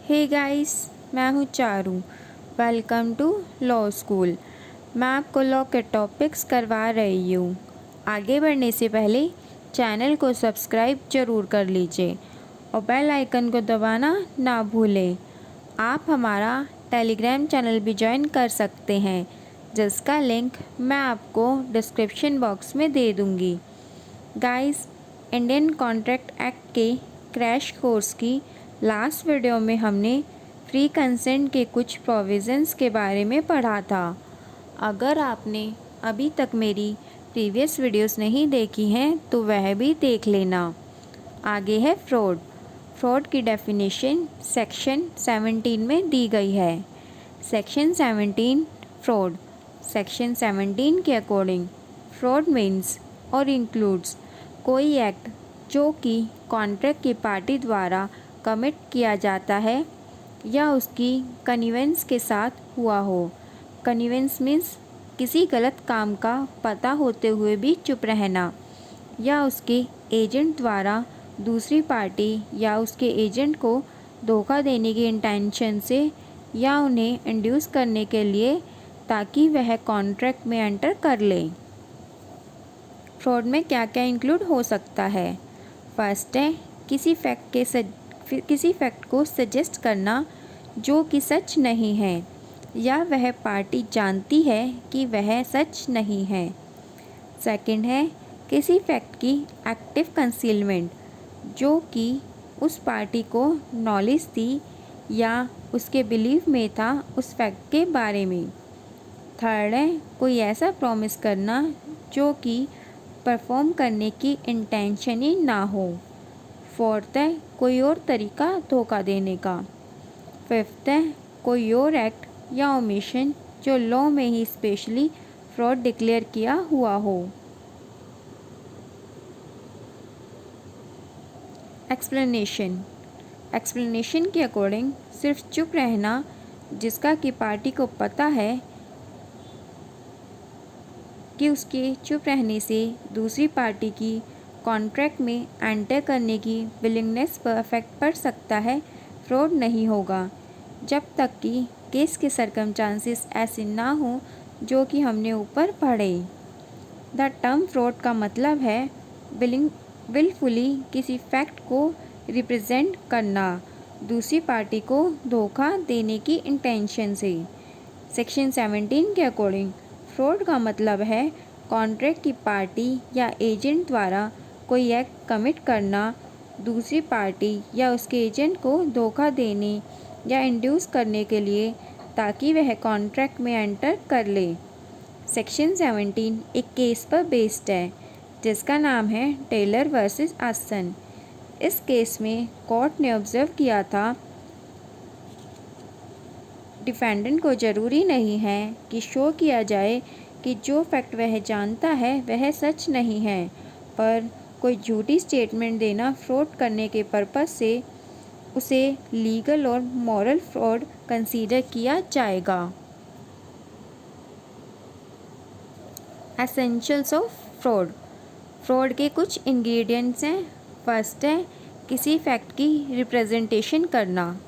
हे guys, मैं हूँ Charu. Welcome to law school. मैं आपको लॉ के टॉपिक्स करवा रही हूँ। आगे बढ़ने से पहले चैनल को सब्सक्राइब जरूर कर लीजिए और बेल आइकन को दबाना ना भूलें। आप हमारा टेलीग्राम चैनल भी ज्वाइन कर सकते हैं, जिसका लिंक मैं आपको डिस्क्रिप्शन बॉक्स में दे दूँगी। गाइस, इंडियन कॉन्ट्रैक्ट एक्ट के क्रैश कोर्स की लास्ट वीडियो में हमने फ्री कंसेंट के कुछ प्रोविज़न्स के बारे में पढ़ा था। अगर आपने अभी तक मेरी प्रीवियस वीडियोस नहीं देखी हैं तो वह भी देख लेना। आगे है फ्रॉड। फ्रॉड की डेफिनेशन सेक्शन 17 में दी गई है। Section 17 fraud. सेक्शन 17 के अकॉर्डिंग फ्रॉड मीन्स और इंक्लूड्स कोई एक्ट जो कि कॉन्ट्रैक्ट की पार्टी द्वारा कमिट किया जाता है या उसकी कन्वीनियंस के साथ हुआ हो। कन्वीनियंस मीन्स किसी गलत काम का पता होते हुए भी चुप रहना, या उसके एजेंट द्वारा दूसरी पार्टी या उसके एजेंट को धोखा देने की इंटेंशन से या उन्हें इंड्यूस करने के लिए ताकि वह कॉन्ट्रैक्ट में एंटर कर ले। फ्रॉड में क्या क्या इंक्लूड हो सकता है? फर्स्ट है किसी फैक्ट को सजेस्ट करना जो कि सच नहीं है या वह पार्टी जानती है कि वह सच नहीं है। सेकंड है किसी फैक्ट की एक्टिव कंसीलमेंट जो कि उस पार्टी को नॉलेज थी या उसके बिलीव में था उस फैक्ट के बारे में। थर्ड है कोई ऐसा प्रॉमिस करना जो कि परफॉर्म करने की इंटेंशन ही ना हो। फोर्थ है कोई और तरीका धोखा देने का। फिफ्थ है कोई और एक्ट या ओमिशन जो लॉ में ही स्पेशली फ्रॉड डिक्लेयर किया हुआ हो। एक्सप्लेनेशन के अकॉर्डिंग सिर्फ चुप रहना जिसका कि पार्टी को पता है कि उसके चुप रहने से दूसरी पार्टी की कॉन्ट्रैक्ट में एंटर करने की विलिंगनेस पर इफेक्ट पड़ सकता है, फ्रॉड नहीं होगा जब तक कि केस के सर्कमस्टांसेस ऐसे ना हो जो कि हमने ऊपर पढ़े। द टर्म फ्रॉड का मतलब है विलफुली किसी फैक्ट को रिप्रेजेंट करना दूसरी पार्टी को धोखा देने की इंटेंशन से। सेक्शन 17 के अकॉर्डिंग फ्रॉड का मतलब है कॉन्ट्रैक्ट की पार्टी या एजेंट द्वारा कोई एक्ट कमिट करना दूसरी पार्टी या उसके एजेंट को धोखा देने या इंड्यूस करने के लिए ताकि वह कॉन्ट्रैक्ट में एंटर कर ले। सेक्शन 17 एक केस पर बेस्ड है जिसका नाम है टेलर वर्सेस आसन। इस केस में कोर्ट ने ऑब्जर्व किया था डिफेंडेंट को ज़रूरी नहीं है कि शो किया जाए कि जो फैक्ट वह जानता है वह सच नहीं है, पर कोई झूठी स्टेटमेंट देना फ्रॉड करने के पर्पस से उसे लीगल और मॉरल फ्रॉड कंसीडर किया जाएगा। Essentials of fraud. फ्रॉड के कुछ इंग्रेडिएंट्स हैं। फर्स्ट है किसी फैक्ट की रिप्रेजेंटेशन करना।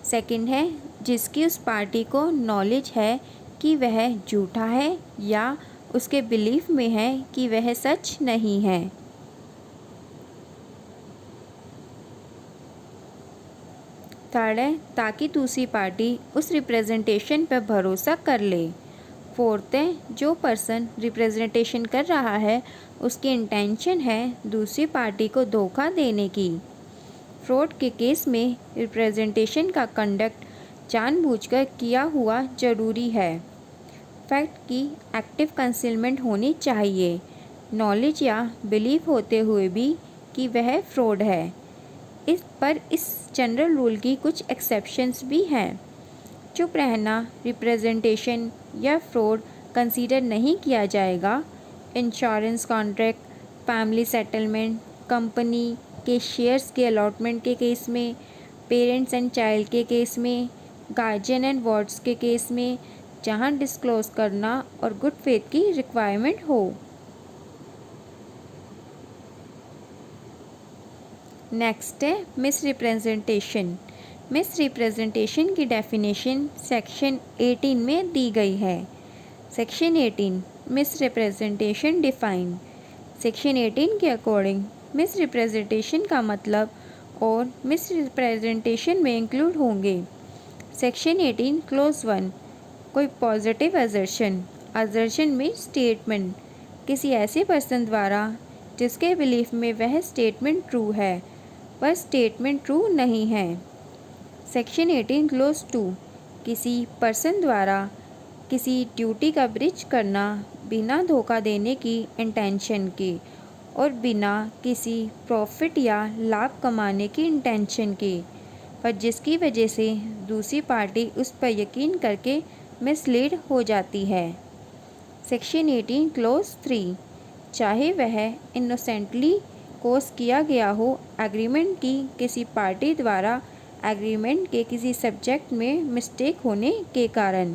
सेकंड है जिसकी उस पार्टी को नॉलेज है कि वह झूठा है या उसके बिलीफ में है कि वह सच नहीं है। थर्ड है ताकि दूसरी पार्टी उस रिप्रेजेंटेशन पर भरोसा कर ले। फोर्थ है जो पर्सन रिप्रेजेंटेशन कर रहा है उसकी इंटेंशन है दूसरी पार्टी को धोखा देने की। फ्रॉड के केस में रिप्रेजेंटेशन का कंडक्ट जानबूझकर किया हुआ जरूरी है। फैक्ट की एक्टिव कंसीलमेंट होनी चाहिए, नॉलेज या बिलीव होते हुए भी कि वह फ्रॉड है। इस जनरल रूल की कुछ एक्सेप्शंस भी हैं। चुप रहना रिप्रेजेंटेशन या फ्रॉड कंसीडर नहीं किया जाएगा। Insurance contract, family settlement, company के शेयर्स के अलॉटमेंट के केस में, पेरेंट्स एंड चाइल्ड के केस में, गार्जियन एंड वार्ड्स के केस में जहां डिस्क्लोज करना और गुड फेथ की रिक्वायरमेंट हो। नेक्स्ट है मिस रिप्रेजेंटेशन। मिस रिप्रेजेंटेशन की डेफिनेशन सेक्शन 18 में दी गई है। Section 18 miss representation define. Section 18 के अकॉर्डिंग मिस रिप्रेजेंटेशन का मतलब और मिस रिप्रेजेंटेशन में इंक्लूड होंगे। सेक्शन 18 क्लोज 1 कोई पॉजिटिव असर्शन में स्टेटमेंट किसी ऐसे पर्सन द्वारा जिसके बिलीफ में वह स्टेटमेंट ट्रू है पर स्टेटमेंट ट्रू नहीं है। सेक्शन 18 क्लोज 2 किसी पर्सन द्वारा किसी ड्यूटी का ब्रीच करना बिना धोखा देने की इंटेंशन के और बिना किसी प्रॉफिट या लाभ कमाने की इंटेंशन के, पर जिसकी वजह से दूसरी पार्टी उस पर यकीन करके मिसलीड हो जाती है। सेक्शन 18 क्लोज 3 चाहे वह इनोसेंटली कोस किया गया हो एग्रीमेंट की किसी पार्टी द्वारा एग्रीमेंट के किसी सब्जेक्ट में मिस्टेक होने के कारण।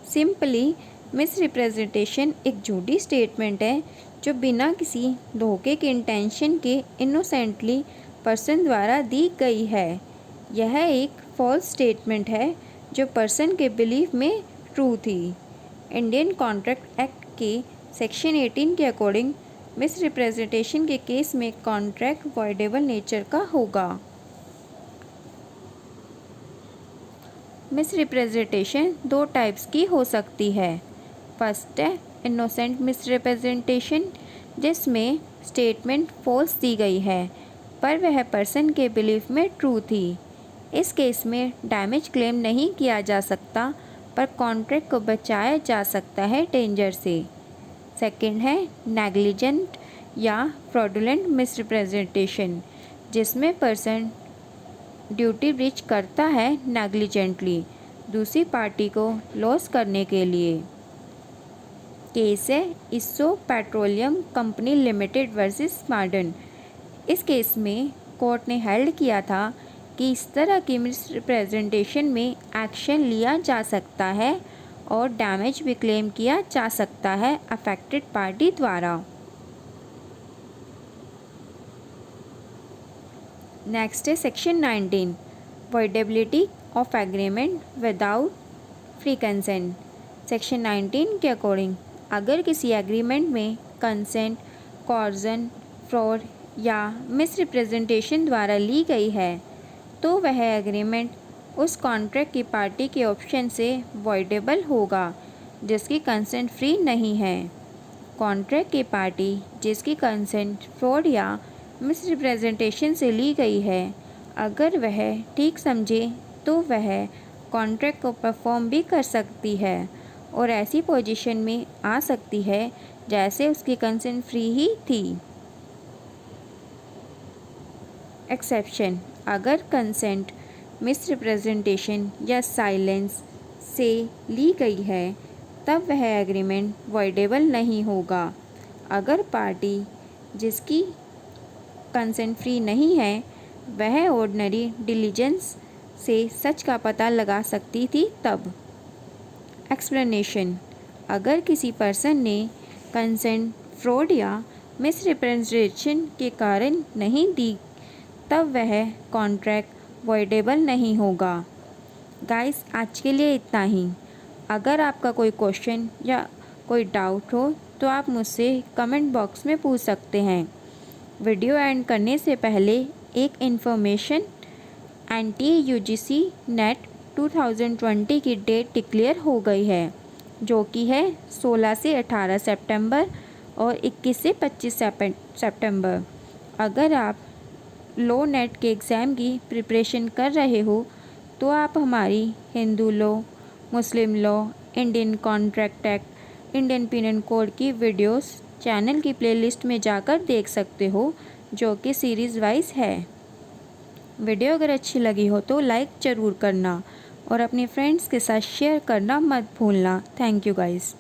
सिंपली मिस रिप्रेजेंटेशन एक झूठी स्टेटमेंट है जो बिना किसी धोखे के इंटेंशन के इनोसेंटली पर्सन द्वारा दी गई है। यह एक फॉल्स स्टेटमेंट है जो पर्सन के बिलीफ में ट्रू थी। इंडियन कॉन्ट्रैक्ट एक्ट के सेक्शन 18 के अकॉर्डिंग मिस रिप्रेजेंटेशन के केस में कॉन्ट्रैक्ट वॉइडेबल नेचर का होगा। मिस रिप्रेजेंटेशन दो टाइप्स की हो सकती है। फर्स्ट है इनोसेंट मिस रिप्रेजेंटेशन जिसमें स्टेटमेंट फॉल्स दी गई है पर वह पर्सन के बिलीफ में ट्रू थी। इस केस में डैमेज क्लेम नहीं किया जा सकता पर कॉन्ट्रैक्ट को बचाया जा सकता है डेंजर से। सेकंड है नेग्लिजेंट या फ्रॉडुलेंट मिस रिप्रेजेंटेशन जिसमें पर्सन ड्यूटी ब्रीच करता है नेग्लिजेंटली दूसरी पार्टी को लॉस करने के लिए। केस है इस्सो पेट्रोलियम कंपनी लिमिटेड वर्सेस स्मार्डन। इस केस में कोर्ट ने हेल्ड किया था कि इस तरह की मिस रिप्रेजेंटेशन में एक्शन लिया जा सकता है और डैमेज भी क्लेम किया जा सकता है अफेक्टेड पार्टी द्वारा। नेक्स्ट है section 19 voidability of agreement without free consent. Section 19 के अकॉर्डिंग अगर किसी एग्रीमेंट में कंसेंट कॉर्जन फ्रॉड या मिस रिप्रेजेंटेशन द्वारा ली गई है तो वह एग्रीमेंट उस कॉन्ट्रैक्ट की पार्टी के ऑप्शन से वॉइडेबल होगा जिसकी कंसेंट फ्री नहीं है। कॉन्ट्रैक्ट की पार्टी जिसकी कंसेंट फ्रॉड या मिस रिप्रेजेंटेशन से ली गई है अगर वह ठीक समझे तो वह कॉन्ट्रैक्ट को परफॉर्म भी कर सकती है और ऐसी पोजीशन में आ सकती है जैसे उसकी कंसेंट फ्री ही थी। एक्सेप्शन अगर कंसेंट मिस रिप्रेजेंटेशन या साइलेंस से ली गई है तब वह एग्रीमेंट वॉइडेबल नहीं होगा। अगर पार्टी जिसकी कंसेंट फ्री नहीं है वह ऑर्डिनरी डिलीजेंस से सच का पता लगा सकती थी तब। एक्सप्लेनेशन अगर किसी पर्सन ने कंसेंट फ्रॉड या मिस रिप्रेजेंटेशन के कारण नहीं दी तब वह कॉन्ट्रैक्ट वॉइडेबल नहीं होगा। गाइस आज के लिए इतना ही। अगर आपका कोई क्वेश्चन या कोई डाउट हो तो आप मुझसे कमेंट बॉक्स में पूछ सकते हैं। वीडियो एंड करने से पहले एक इन्फॉर्मेशन NTUGC नेट 2020 की डेट डिक्लेयर हो गई है जो कि है 16 से 18 सितंबर और 21 से 25 सितंबर। अगर आप लॉ नेट के एग्ज़ाम की प्रिपरेशन कर रहे हो तो आप हमारी हिंदू लॉ, मुस्लिम law, Indian contract act, Indian penal code की वीडियोस चैनल की प्लेलिस्ट में जाकर देख सकते हो जो कि सीरीज़ वाइज है। वीडियो अगर अच्छी लगी हो तो लाइक ज़रूर करना और अपने फ्रेंड्स के साथ शेयर करना मत भूलना। Thank you guys.